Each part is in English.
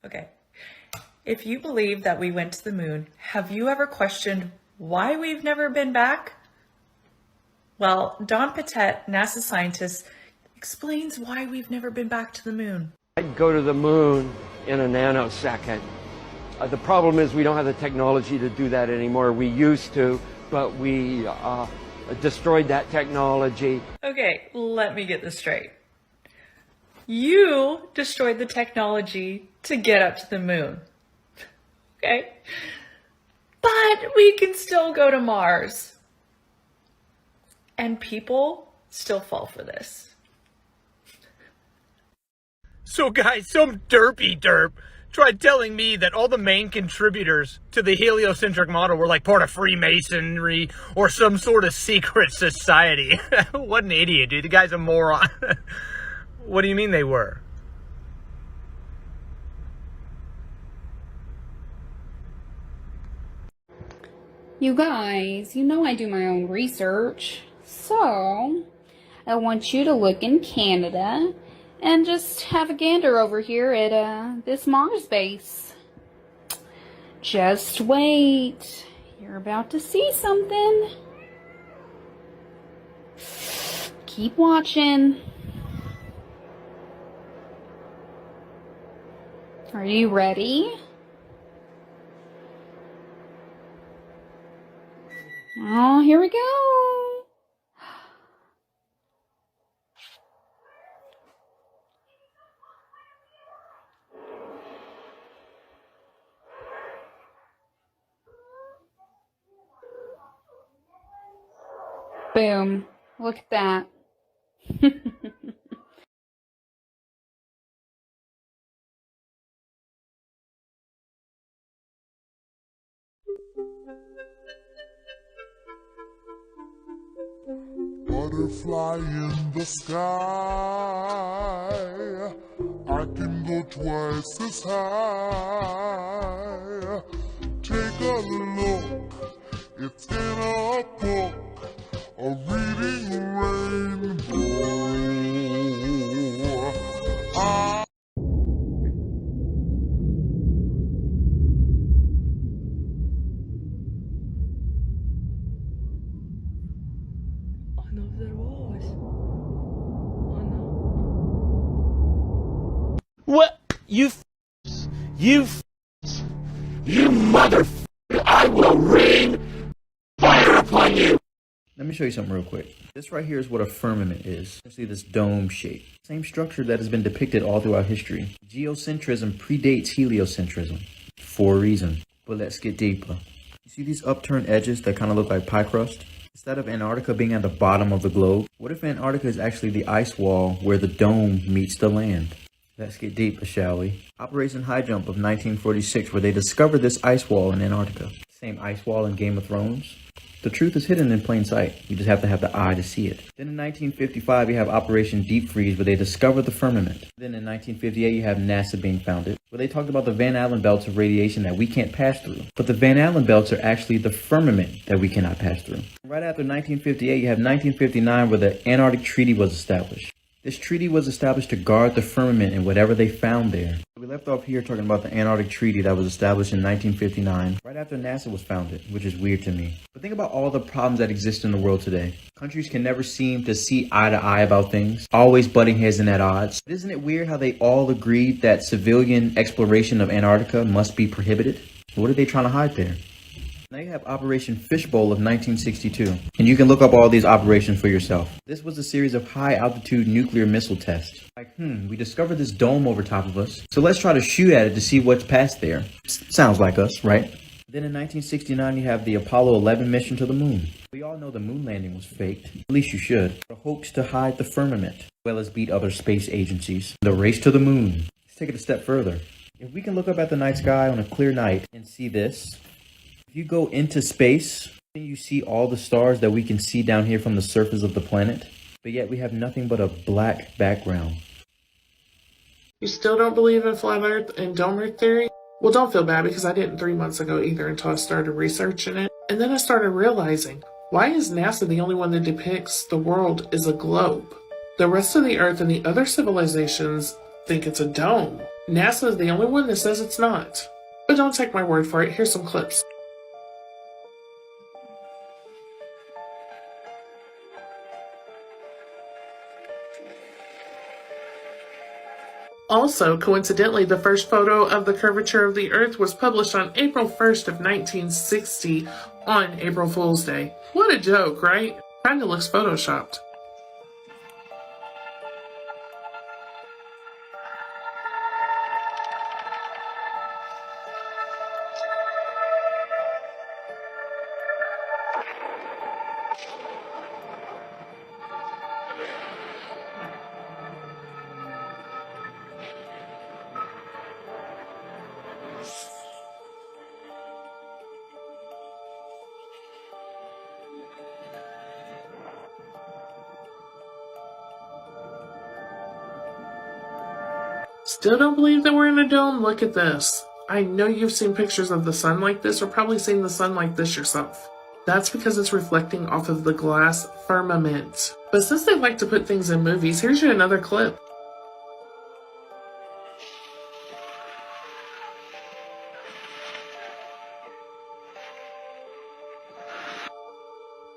Okay. If you believe that we went to the moon, have you ever questioned why we've never been back? Well, Don Patet, NASA scientist, explains why we've never been back to the moon. I'd go to the moon in a nanosecond. The problem is we don't have the technology to do that anymore. We used to, but we destroyed that technology. Okay, let me get this straight. You destroyed the technology to get up to the moon. Okay? But we can still go to Mars. And people still fall for this. So guys, some derpy derp tried telling me that all the main contributors to the heliocentric model were like part of Freemasonry or some sort of secret society. What an idiot, dude. The guy's a moron. What do you mean they were? You guys, you know I do my own research, so I want you to look in Canada and just have a gander over here at this Mars base. Just wait. You're about to see something. Keep watching. Are you ready? Oh, here we go. Boom. Look at that. Butterfly in the sky, I can go twice as high. Take a look, it's in a book, a reading rainbow. What? You mother! I will rain fire upon you! Let me show you something real quick. This right here is what a firmament is. You see this dome shape. Same structure that has been depicted all throughout history. Geocentrism predates heliocentrism for a reason. But let's get deeper. You see these upturned edges that kind of look like pie crust? Instead of Antarctica being at the bottom of the globe, what if Antarctica is actually the ice wall where the dome meets the land? Let's get deeper, shall we? Operation High Jump of 1946, where they discovered this ice wall in Antarctica. Same ice wall in Game of Thrones. The truth is hidden in plain sight. You just have to have the eye to see it. Then in 1955, you have Operation Deep Freeze, where they discovered the firmament. Then in 1958, you have NASA being founded, where they talked about the Van Allen belts of radiation that we can't pass through. But the Van Allen belts are actually the firmament that we cannot pass through. Right after 1958, you have 1959, where the Antarctic Treaty was established. This treaty was established to guard the firmament and whatever they found there. We left off here talking about the Antarctic Treaty that was established in 1959, right after NASA was founded, which is weird to me. But think about all the problems that exist in the world today. Countries can never seem to see eye to eye about things, always butting heads and at odds. But isn't it weird how they all agreed that civilian exploration of Antarctica must be prohibited? What are they trying to hide there? Now you have Operation Fishbowl of 1962, and you can look up all these operations for yourself. This was a series of high-altitude nuclear missile tests. Like, we discovered this dome over top of us, so let's try to shoot at it to see what's past there. Sounds like us, right? Then in 1969, you have the Apollo 11 mission to the moon. We all know the moon landing was faked. At least you should. A hoax to hide the firmament, as well as beat other space agencies. The race to the moon. Let's take it a step further. If we can look up at the night sky on a clear night and see this, if you go into space, you see all the stars that we can see down here from the surface of the planet, but yet we have nothing but a black background. You still don't believe in flat earth and dome earth theory? Well, don't feel bad because I didn't 3 months ago either until I started researching it. And then I started realizing, why is NASA the only one that depicts the world as a globe? The rest of the earth and the other civilizations think it's a dome. NASA is the only one that says it's not. But don't take my word for it, here's some clips. Also, coincidentally, the first photo of the curvature of the Earth was published on April 1st of 1960 on April Fool's Day. What a joke, right? Kinda looks photoshopped. Still don't believe that we're in a dome? Look at this. I know you've seen pictures of the sun like this, or probably seen the sun like this yourself. That's because it's reflecting off of the glass firmament. But since they like to put things in movies, here's you another clip.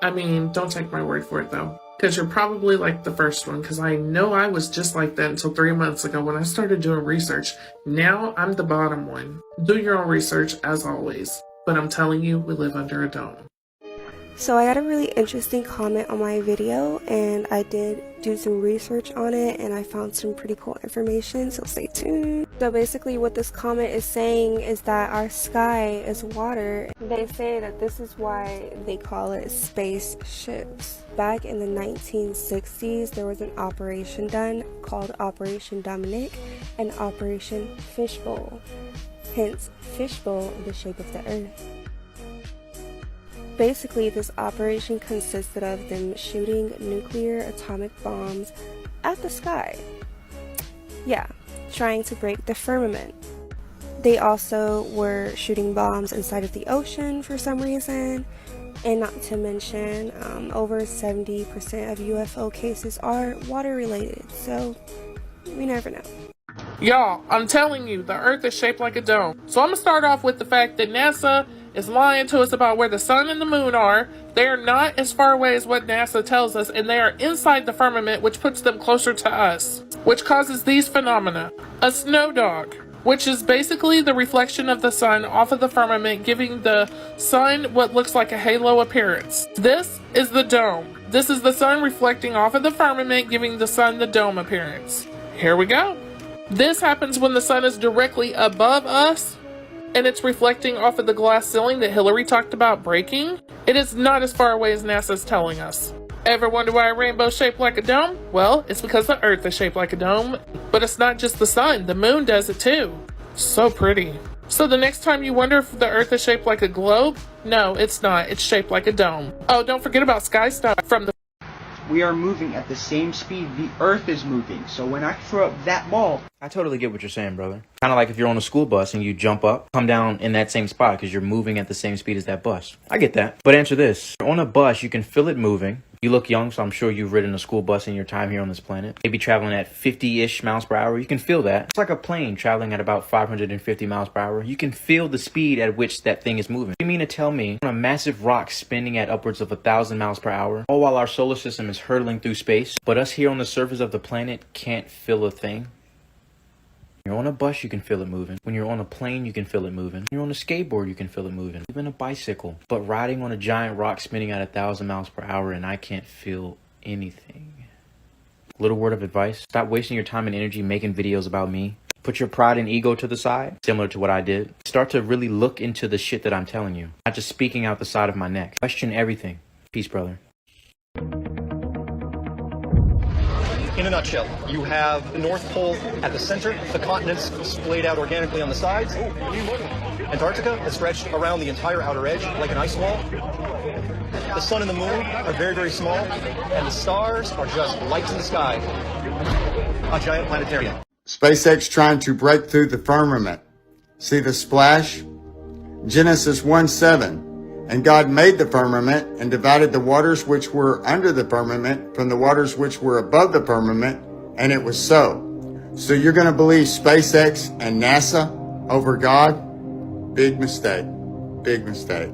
I mean, don't take my word for it though. Because you're probably like the first one, because I know I was just like that until 3 months ago when I started doing research. Now I'm the bottom one. Do your own research as always. But I'm telling you, we live under a dome. So I got a really interesting comment on my video, and I did do some research on it, and I found some pretty cool information, so stay tuned. So basically what this comment is saying is that our sky is water. They say that this is why they call it spaceships. Back in the 1960s, there was an operation done called Operation Dominic and Operation Fishbowl. Hence, fishbowl, the shape of the Earth. Basically, this operation consisted of them shooting nuclear atomic bombs at the sky. Yeah, trying to break the firmament. They also were shooting bombs inside of the ocean for some reason. And not to mention, over 70% of UFO cases are water related, so we never know. Y'all, I'm telling you, the Earth is shaped like a dome. So I'm gonna start off with the fact that NASA is lying to us about where the sun and the moon are. They are not as far away as what NASA tells us, and they are inside the firmament, which puts them closer to us, which causes these phenomena. A snow dog, which is basically the reflection of the sun off of the firmament, giving the sun what looks like a halo appearance. This is the dome. This is the sun reflecting off of the firmament, giving the sun the dome appearance. Here we go. This happens when the sun is directly above us and it's reflecting off of the glass ceiling that Hillary talked about breaking. It is not as far away as NASA's telling us. Ever wonder why a rainbow's shaped like a dome? Well, it's because the Earth is shaped like a dome. But it's not just the sun, the moon does it too. So pretty. So the next time you wonder if the Earth is shaped like a globe, no, it's not. It's shaped like a dome. Oh, don't forget about sky stuff from the... We are moving at the same speed the Earth is moving. So when I throw up that ball... I totally get what you're saying, brother. Kind of like if you're on a school bus and you jump up, come down in that same spot because you're moving at the same speed as that bus. I get that. But answer this. On a bus, you can feel it moving. You look young, so I'm sure you've ridden a school bus in your time here on this planet. Maybe traveling at 50-ish miles per hour. You can feel that. It's like a plane traveling at about 550 miles per hour. You can feel the speed at which that thing is moving. You mean to tell me on a massive rock spinning at upwards of 1,000 miles per hour, all while our solar system is hurtling through space, but us here on the surface of the planet can't feel a thing? When you're on a bus, you can feel it moving. When you're on a plane, you can feel it moving. When you're on a skateboard, you can feel it moving. Even a bicycle. But riding on a giant rock spinning at 1,000 miles per hour and I can't feel anything. Little word of advice. Stop wasting your time and energy making videos about me. Put your pride and ego to the side, similar to what I did. Start to really look into the shit that I'm telling you. Not just speaking out the side of my neck. Question everything. Peace, brother. In a nutshell, you have the North Pole at the center, the continents splayed out organically on the sides. Antarctica is stretched around the entire outer edge like an ice wall. The sun and the moon are very, very small, and the stars are just lights in the sky. A giant planetarium. SpaceX trying to break through the firmament. See the splash? Genesis 1:7. And God made the firmament and divided the waters which were under the firmament from the waters which were above the firmament, and it was so. So you're going to believe SpaceX and NASA over God? Big mistake. Big mistake.